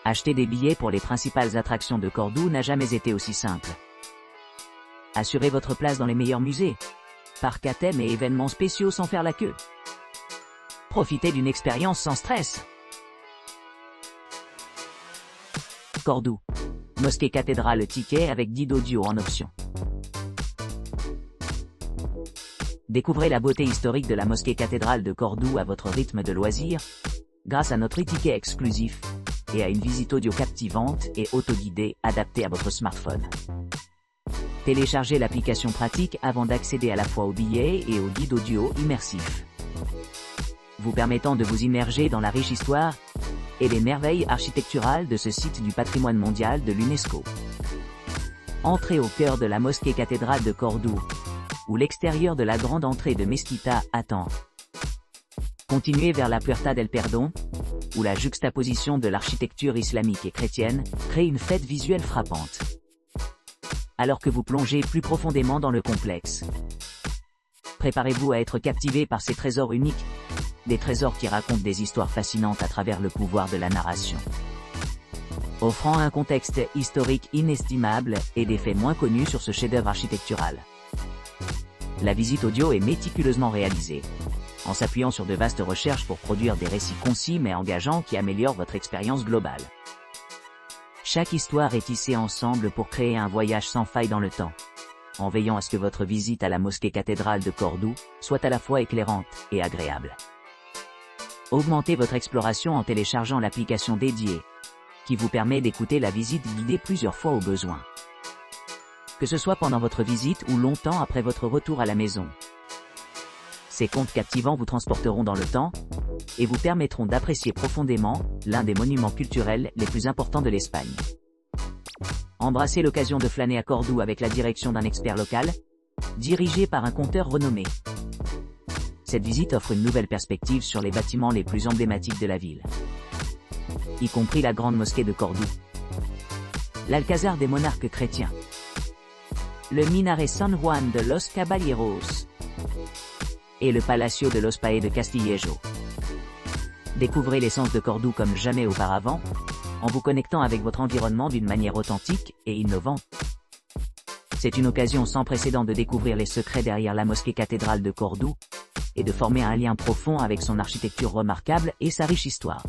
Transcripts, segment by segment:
Acheter des billets pour les principales attractions de Cordoue n'a jamais été aussi simple. Assurez votre place dans les meilleurs musées, parcs à thème et événements spéciaux sans faire la queue. Profitez d'une expérience sans stress. Cordoue. Mosquée cathédrale ticket avec guide audio en option. Découvrez la beauté historique de la mosquée cathédrale de Cordoue à votre rythme de loisir, grâce à notre e-ticket exclusif, et à une visite audio captivante et autoguidée adaptée à votre smartphone. Téléchargez l'application pratique avant d'accéder à la fois aux billets et au guide audio immersif, vous permettant de vous immerger dans la riche histoire et les merveilles architecturales de ce site du patrimoine mondial de l'UNESCO. Entrez au cœur de la mosquée cathédrale de Cordoue, où l'extérieur de la grande entrée de Mesquita attend. Continuez vers la Puerta del Perdón, où la juxtaposition de l'architecture islamique et chrétienne crée une fête visuelle frappante. Alors que vous plongez plus profondément dans le complexe, préparez-vous à être captivé par ces trésors uniques, des trésors qui racontent des histoires fascinantes à travers le pouvoir de la narration, offrant un contexte historique inestimable et des faits moins connus sur ce chef-d'œuvre architectural. La visite audio est méticuleusement réalisée, en s'appuyant sur de vastes recherches pour produire des récits concis mais engageants qui améliorent votre expérience globale. Chaque histoire est tissée ensemble pour créer un voyage sans faille dans le temps, en veillant à ce que votre visite à la mosquée cathédrale de Cordoue soit à la fois éclairante et agréable. Augmentez votre exploration en téléchargeant l'application dédiée, qui vous permet d'écouter la visite guidée plusieurs fois au besoin. Que ce soit pendant votre visite ou longtemps après votre retour à la maison. Ces contes captivants vous transporteront dans le temps, et vous permettront d'apprécier profondément l'un des monuments culturels les plus importants de l'Espagne. Embrassez l'occasion de flâner à Cordoue avec la direction d'un expert local, dirigé par un conteur renommé. Cette visite offre une nouvelle perspective sur les bâtiments les plus emblématiques de la ville, y compris la grande mosquée de Cordoue, l'Alcázar des monarques chrétiens, le minaret San Juan de los Caballeros et le Palacio de los Paes de Castillejo. Découvrez l'essence de Cordoue comme jamais auparavant, en vous connectant avec votre environnement d'une manière authentique et innovante. C'est une occasion sans précédent de découvrir les secrets derrière la mosquée cathédrale de Cordoue, et de former un lien profond avec son architecture remarquable et sa riche histoire.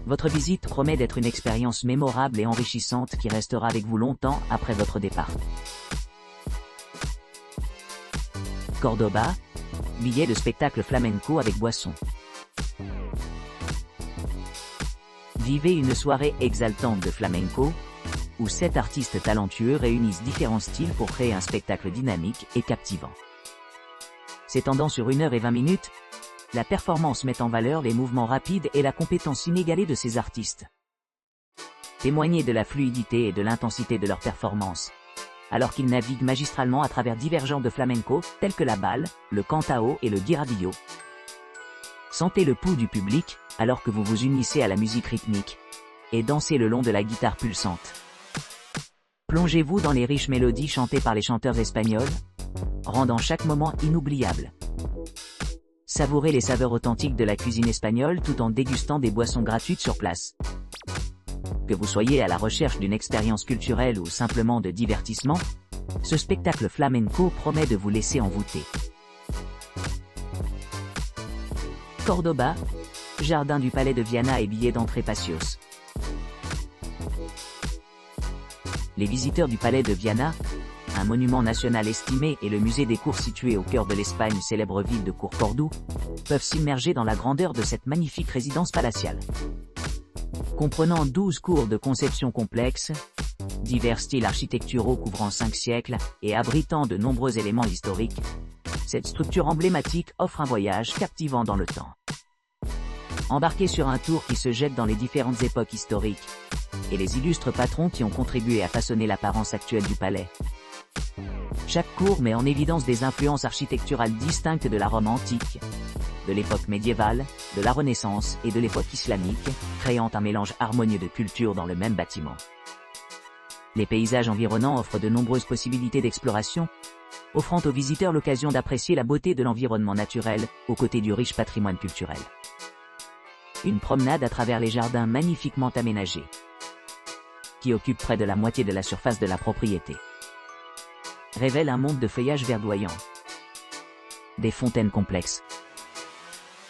Votre visite promet d'être une expérience mémorable et enrichissante qui restera avec vous longtemps après votre départ. Cordoba, billet de spectacle flamenco avec boisson. Vivez une soirée exaltante de flamenco, où 7 artistes talentueux réunissent différents styles pour créer un spectacle dynamique et captivant. S'étendant sur 1h20, la performance met en valeur les mouvements rapides et la compétence inégalée de ces artistes. Témoignez de la fluidité et de l'intensité de leur performance, alors qu'ils naviguent magistralement à travers divers genres de flamenco, tels que la balle, le cantao et le guirabillo. Sentez le pouls du public, alors que vous vous unissez à la musique rythmique, et dansez le long de la guitare pulsante. Plongez-vous dans les riches mélodies chantées par les chanteurs espagnols, rendant chaque moment inoubliable. Savourez les saveurs authentiques de la cuisine espagnole tout en dégustant des boissons gratuites sur place. Que vous soyez à la recherche d'une expérience culturelle ou simplement de divertissement, ce spectacle flamenco promet de vous laisser envoûter. Cordoba, jardin du palais de Viana et billet d'entrée Pacios. Les visiteurs du palais de Viana, un monument national estimé et le musée des cours situé au cœur de l'Espagne, célèbre ville de cour Cordoue, peuvent s'immerger dans la grandeur de cette magnifique résidence palatiale. Comprenant 12 cours de conception complexe, divers styles architecturaux couvrant 5 siècles et abritant de nombreux éléments historiques, cette structure emblématique offre un voyage captivant dans le temps. Embarquez sur un tour qui se jette dans les différentes époques historiques et les illustres patrons qui ont contribué à façonner l'apparence actuelle du palais. Chaque cour met en évidence des influences architecturales distinctes de la Rome antique, de l'époque médiévale, de la Renaissance et de l'époque islamique, créant un mélange harmonieux de cultures dans le même bâtiment. Les paysages environnants offrent de nombreuses possibilités d'exploration, offrant aux visiteurs l'occasion d'apprécier la beauté de l'environnement naturel, aux côtés du riche patrimoine culturel. Une promenade à travers les jardins magnifiquement aménagés, qui occupent près de la moitié de la surface de la propriété, révèle un monde de feuillage verdoyant, des fontaines complexes,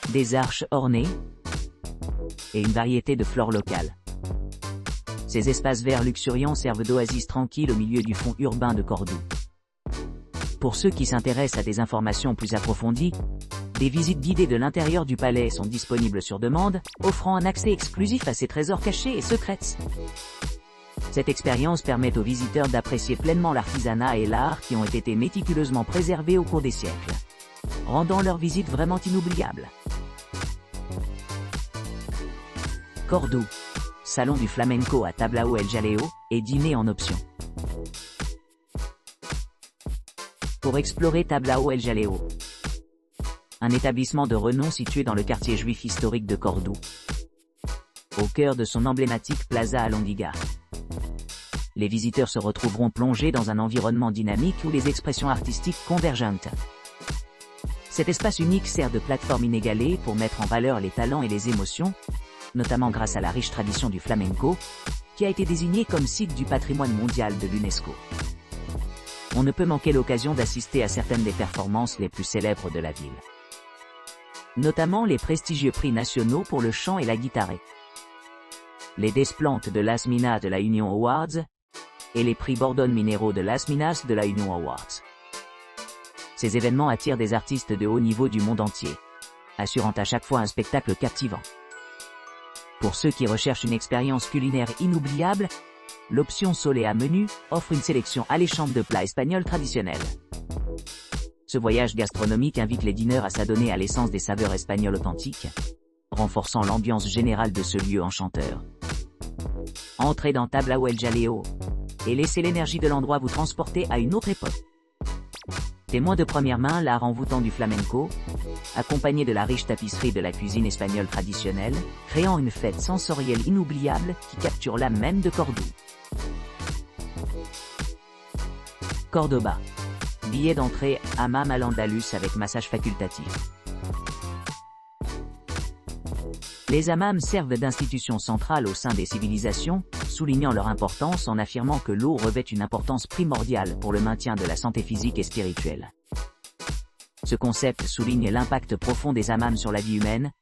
des arches ornées et une variété de flores locales. Ces espaces verts luxuriants servent d'oasis tranquilles au milieu du fond urbain de Cordoue. Pour ceux qui s'intéressent à des informations plus approfondies, des visites guidées de l'intérieur du palais sont disponibles sur demande, offrant un accès exclusif à ces trésors cachés et secrets. Cette expérience permet aux visiteurs d'apprécier pleinement l'artisanat et l'art qui ont été méticuleusement préservés au cours des siècles, rendant leur visite vraiment inoubliable. Cordoue, salon du flamenco à Tablao El Jaleo, et dîner en option. Pour explorer Tablao El Jaleo, un établissement de renom situé dans le quartier juif historique de Cordoue, au cœur de son emblématique Plaza Alhóndiga. Les visiteurs se retrouveront plongés dans un environnement dynamique où les expressions artistiques convergentes. Cet espace unique sert de plateforme inégalée pour mettre en valeur les talents et les émotions, notamment grâce à la riche tradition du flamenco, qui a été désigné comme site du patrimoine mondial de l'UNESCO. On ne peut manquer l'occasion d'assister à certaines des performances les plus célèbres de la ville, notamment les prestigieux prix nationaux pour le chant et la guitare, les Desplantes de Las Minas de la Union Awards et les prix Bordón Minero de Las Minas de la Union Awards. Ces événements attirent des artistes de haut niveau du monde entier, assurant à chaque fois un spectacle captivant. Pour ceux qui recherchent une expérience culinaire inoubliable, l'option Solea Menu offre une sélection alléchante de plats espagnols traditionnels. Ce voyage gastronomique invite les dîneurs à s'adonner à l'essence des saveurs espagnoles authentiques, renforçant l'ambiance générale de ce lieu enchanteur. Entrez dans Tablao El Jaleo et laissez l'énergie de l'endroit vous transporter à une autre époque. Témoin de première main l'art envoûtant du flamenco, accompagné de la riche tapisserie de la cuisine espagnole traditionnelle, créant une fête sensorielle inoubliable qui capture l'âme même de Cordoue. Cordoba. Billet d'entrée, hammam al-Andalus avec massage facultatif. Les hammams servent d'institution centrale au sein des civilisations, soulignant leur importance en affirmant que l'eau revêt une importance primordiale pour le maintien de la santé physique et spirituelle. Ce concept souligne l'impact profond des hammams sur la vie humaine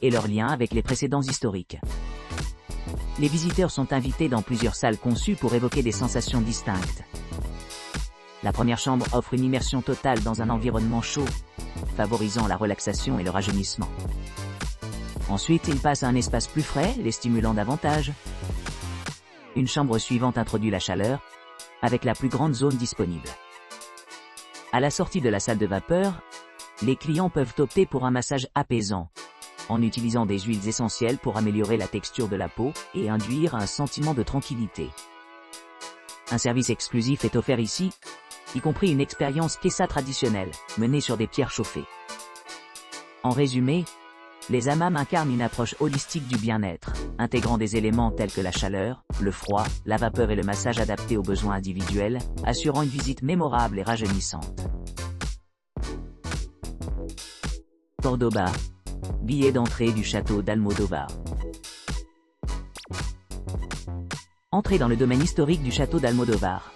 et leur lien avec les précédents historiques. Les visiteurs sont invités dans plusieurs salles conçues pour évoquer des sensations distinctes. La première chambre offre une immersion totale dans un environnement chaud, favorisant la relaxation et le rajeunissement. Ensuite, ils passent à un espace plus frais, les stimulant davantage. Une chambre suivante introduit la chaleur, avec la plus grande zone disponible. À la sortie de la salle de vapeur, les clients peuvent opter pour un massage apaisant, en utilisant des huiles essentielles pour améliorer la texture de la peau et induire un sentiment de tranquillité. Un service exclusif est offert ici, y compris une expérience kessa traditionnelle, menée sur des pierres chauffées. En résumé, les hammams incarnent une approche holistique du bien-être, intégrant des éléments tels que la chaleur, le froid, la vapeur et le massage adaptés aux besoins individuels, assurant une visite mémorable et rajeunissante. Cordoba. Billet d'entrée du château d'Almodóvar. Entrez dans le domaine historique du château d'Almodóvar,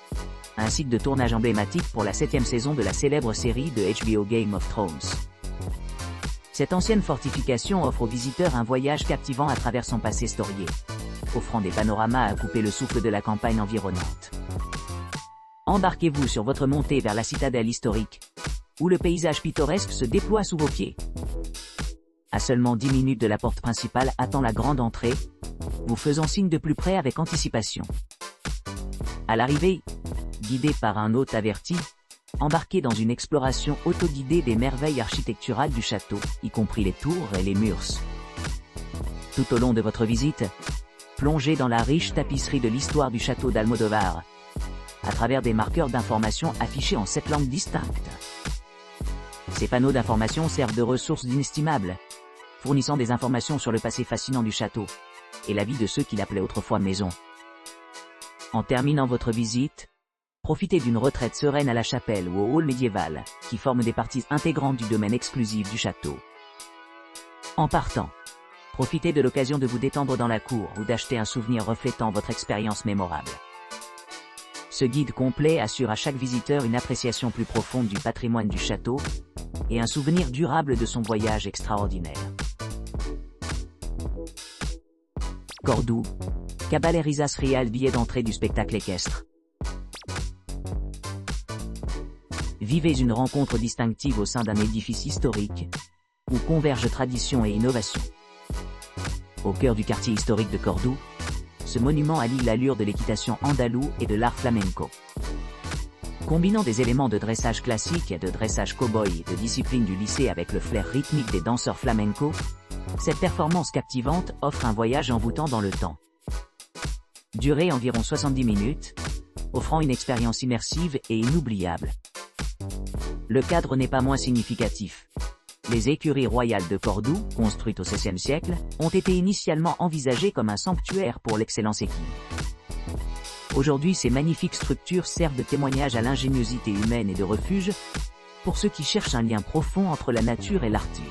un site de tournage emblématique pour la 7e saison de la célèbre série de HBO Game of Thrones. Cette ancienne fortification offre aux visiteurs un voyage captivant à travers son passé storié, offrant des panoramas à couper le souffle de la campagne environnante. Embarquez-vous sur votre montée vers la citadelle historique, où le paysage pittoresque se déploie sous vos pieds. À seulement 10 minutes de la porte principale attend la grande entrée, vous faisant signe de plus près avec anticipation. À l'arrivée, guidé par un hôte averti, embarquez dans une exploration autoguidée des merveilles architecturales du château, y compris les tours et les murs. Tout au long de votre visite, plongez dans la riche tapisserie de l'histoire du château d'Almodóvar, à travers des marqueurs d'information affichés en 7 langues distinctes. Ces panneaux d'information servent de ressources inestimables, fournissant des informations sur le passé fascinant du château, et la vie de ceux qui l'appelaient autrefois maison. En terminant votre visite, profitez d'une retraite sereine à la chapelle ou au hall médiéval, qui forment des parties intégrantes du domaine exclusif du château. En partant, Profitez de l'occasion de vous détendre dans la cour ou d'acheter un souvenir reflétant votre expérience mémorable. Ce guide complet assure à chaque visiteur une appréciation plus profonde du patrimoine du château et un souvenir durable de son voyage extraordinaire. Cordoue, Caballerizas Real, billet d'entrée du spectacle équestre. Vivez une rencontre distinctive au sein d'un édifice historique, où convergent tradition et innovation. Au cœur du quartier historique de Cordoue, ce monument allie l'allure de l'équitation andalouse et de l'art flamenco. Combinant des éléments de dressage classique et de dressage cow-boy et de discipline du lycée avec le flair rythmique des danseurs flamenco, cette performance captivante offre un voyage envoûtant dans le temps. Durée environ 70 minutes, offrant une expérience immersive et inoubliable. Le cadre n'est pas moins significatif. Les écuries royales de Cordoue, construites au XVIe siècle, ont été initialement envisagées comme un sanctuaire pour l'excellence équine. Aujourd'hui, ces magnifiques structures servent de témoignage à l'ingéniosité humaine et de refuge pour ceux qui cherchent un lien profond entre la nature et l'arture.